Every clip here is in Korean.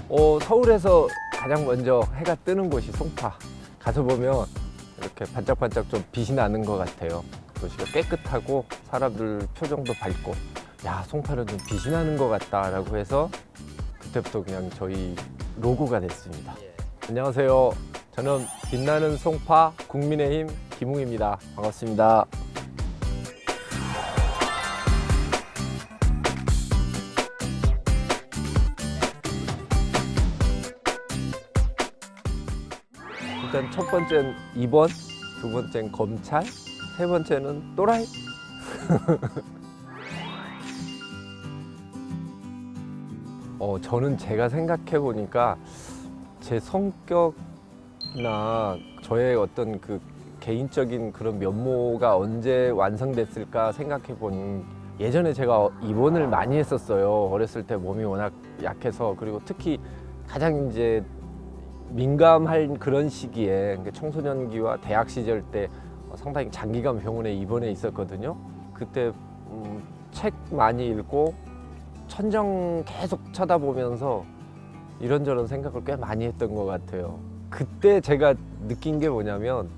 서울에서 가장 먼저 해가 뜨는 곳이 송파. 가서 보면 이렇게 반짝반짝 좀 빛이 나는 것 같아요. 도시가 깨끗하고 사람들 표정도 밝고, 야, 송파는 좀 빛이 나는 것 같다라고 해서 그때부터 그냥 저희 로고가 됐습니다. 안녕하세요. 저는 빛나는 송파 국민의힘 김웅입니다. 반갑습니다. 일단 첫 번째는 2번, 두 번째는 검찰, 세 번째는 또라이. 저는 제가 생각해 보니까 제 성격이나 저의 어떤 그 개인적인 그런 면모가 언제 완성됐을까 생각해 보니, 예전에 제가 입원을 많이 했었어요. 어렸을 때 몸이 워낙 약해서. 그리고 특히 가장 이제 민감한 그런 시기에, 그러니까 청소년기와 대학 시절 때 상당히 장기간 병원에 입원해 있었거든요. 그때 책 많이 읽고 천정 계속 쳐다보면서 이런저런 생각을 꽤 많이 했던 것 같아요. 그때 제가 느낀 게 뭐냐면,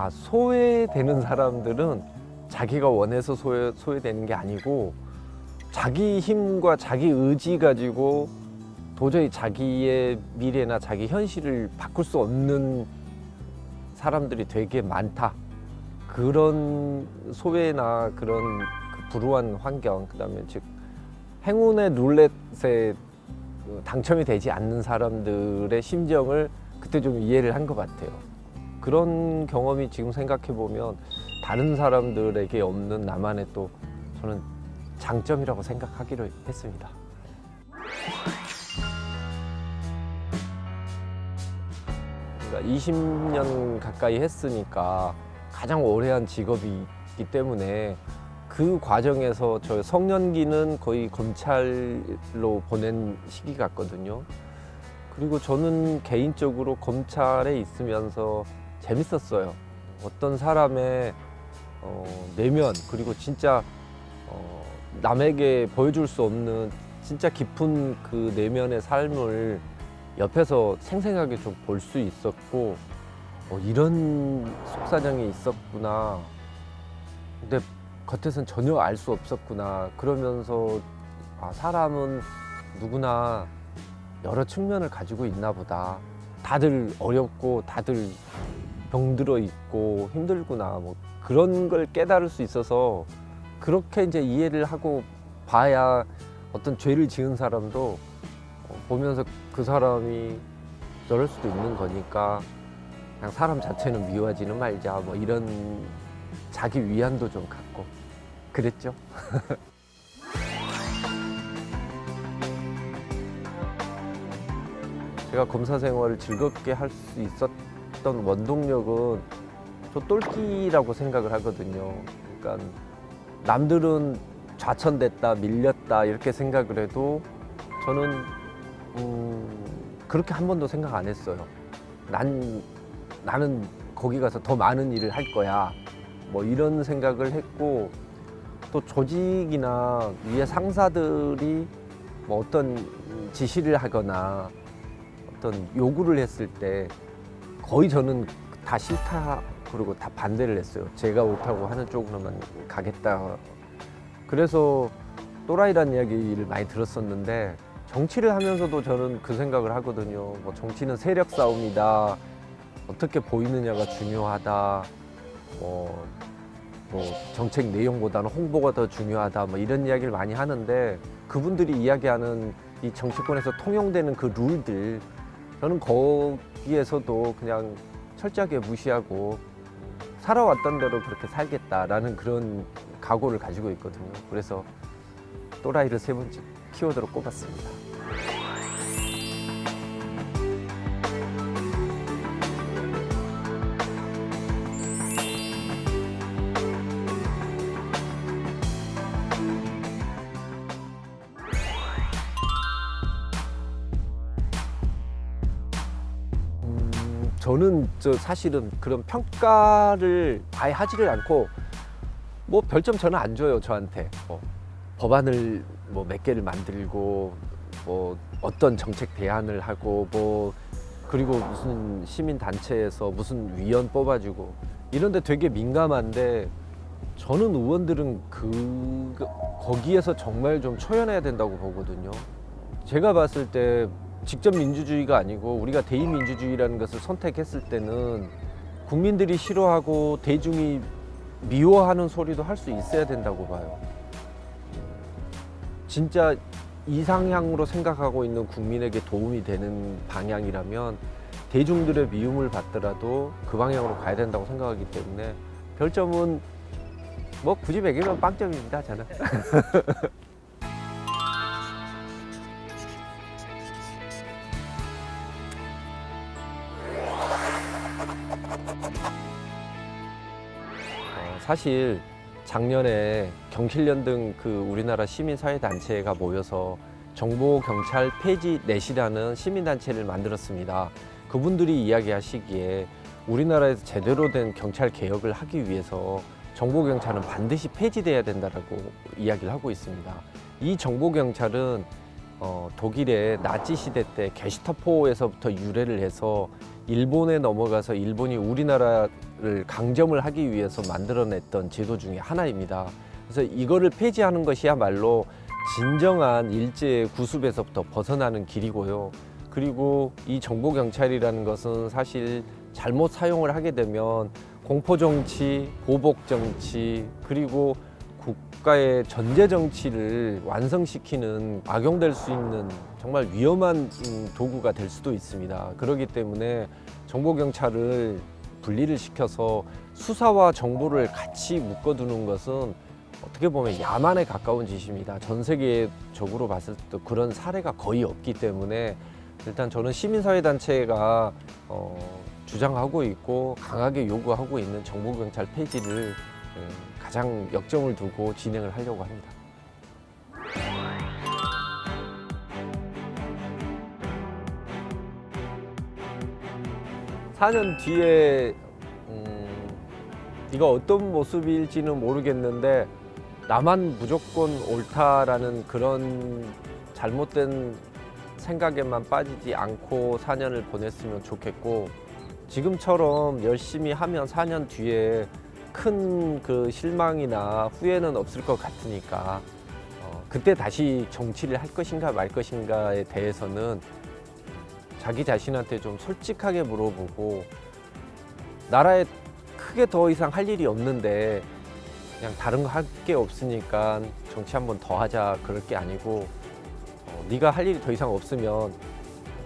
소외되는 사람들은 자기가 원해서 소외되는 게 아니고 자기 힘과 자기 의지 가지고 도저히 자기의 미래나 자기 현실을 바꿀 수 없는 사람들이 되게 많다. 그런 소외나 그런 그 불우한 환경, 그다음에 즉 행운의 룰렛에 당첨이 되지 않는 사람들의 심정을 그때 좀 이해를 한 것 같아요. 그런 경험이 지금 생각해 보면 다른 사람들에게 없는 나만의 또 저는 장점이라고 생각하기로 했습니다. 그러니까 20년 가까이 했으니까 가장 오래 한 직업이기 때문에 그 과정에서 저 성년기는 거의 검찰로 보낸 시기 같거든요. 그리고 저는 개인적으로 검찰에 있으면서 재밌었어요. 어떤 사람의 내면, 그리고 진짜 남에게 보여줄 수 없는 진짜 깊은 그 내면의 삶을 옆에서 생생하게 좀 볼 수 있었고, 이런 속사정이 있었구나. 근데 겉에서는 전혀 알 수 없었구나. 그러면서 사람은 누구나 여러 측면을 가지고 있나 보다. 다들 어렵고 다들 병들어 있고 힘들구나. 뭐 그런 걸 깨달을 수 있어서, 그렇게 이제 이해를 하고 봐야 어떤 죄를 지은 사람도 보면서 그 사람이 저럴 수도 있는 거니까 그냥 사람 자체는 미워하지는 말자, 뭐 이런 자기 위안도 좀 갖고 그랬죠. 제가 검사 생활을 즐겁게 할 수 있었던 원동력은 저 똘끼라고 생각을 하거든요. 그러니까 남들은 좌천됐다, 밀렸다 이렇게 생각을 해도 저는 그렇게 한 번도 생각 안 했어요. 나는 거기 가서 더 많은 일을 할 거야, 뭐 이런 생각을 했고, 또 조직이나 위에 상사들이 뭐 어떤 지시를 하거나 어떤 요구를 했을 때 거의 저는 다 싫다, 그리고 다 반대를 했어요. 제가 옳다고 하는 쪽으로만 가겠다. 그래서 또라이라는 이야기를 많이 들었었는데, 정치를 하면서도 저는 그 생각을 하거든요. 뭐 정치는 세력 싸움이다, 어떻게 보이느냐가 중요하다, 뭐 정책 내용보다는 홍보가 더 중요하다, 뭐 이런 이야기를 많이 하는데, 그분들이 이야기하는 이 정치권에서 통용되는 그 룰들, 저는 거기에서도 그냥 철저하게 무시하고 살아왔던 대로 그렇게 살겠다라는 그런 각오를 가지고 있거든요. 그래서 또라이를 세 번째 키워드로 꼽았습니다. 저는 사실은 그런 평가를 아예 하지를 않고, 뭐 별점 저는 안 줘요. 저한테 법안을 뭐 몇 개를 만들고 뭐 어떤 정책 대안을 하고 뭐 그리고 무슨 시민 단체에서 무슨 위원 뽑아주고 이런데 되게 민감한데 저는 의원들은 거기에서 정말 좀 초연해야 된다고 보거든요. 제가 봤을 때 직접 민주주의가 아니고 우리가 대의민주주의라는 것을 선택했을 때는 국민들이 싫어하고 대중이 미워하는 소리도 할 수 있어야 된다고 봐요. 진짜 이상향으로 생각하고 있는 국민에게 도움이 되는 방향이라면 대중들의 미움을 받더라도 그 방향으로 가야 된다고 생각하기 때문에 별점은 뭐 굳이 매기면 빵점입니다, 저는. 사실 작년에 경실련 등 그 우리나라 시민사회단체가 모여서 정보경찰 폐지 넷이라는 시민단체를 만들었습니다. 그분들이 이야기하시기에 우리나라에서 제대로 된 경찰 개혁을 하기 위해서 정보경찰은 반드시 폐지돼야 된다라고 이야기를 하고 있습니다. 이 정보경찰은 독일의 나치 시대 때 게슈타포에서부터 유래를 해서 일본에 넘어가서 일본이 우리나라를 강점을 하기 위해서 만들어냈던 제도 중에 하나입니다. 그래서 이거를 폐지하는 것이야말로 진정한 일제의 구습에서부터 벗어나는 길이고요. 그리고 이 정보경찰이라는 것은 사실 잘못 사용을 하게 되면 공포정치, 보복정치, 그리고 국가의 전제정치를 완성시키는 악용될 수 있는 정말 위험한 도구가 될 수도 있습니다. 그렇기 때문에 정보경찰을 분리를 시켜서 수사와 정보를 같이 묶어두는 것은 어떻게 보면 야만에 가까운 짓입니다. 전 세계적으로 봤을 때 그런 사례가 거의 없기 때문에 일단 저는 시민사회단체가 주장하고 있고 강하게 요구하고 있는 정보경찰 폐지를 가장 역점을 두고 진행을 하려고 합니다. 사 년 뒤에 이거 어떤 모습일지는 모르겠는데 나만 무조건 옳다라는 그런 잘못된 생각에만 빠지지 않고 4년을 보냈으면 좋겠고 지금처럼 열심히 하면 4년 뒤에 큰 그 실망이나 후회는 없을 것 같으니까 그때 다시 정치를 할 것인가 말 것인가에 대해서는 자기 자신한테 좀 솔직하게 물어보고 나라에 크게 더 이상 할 일이 없는데 그냥 다른 거 할 게 없으니까 정치 한번 더 하자 그럴 게 아니고 네가 할 일이 더 이상 없으면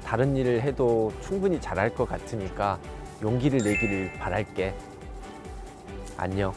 다른 일을 해도 충분히 잘할 것 같으니까 용기를 내기를 바랄게. 안녕.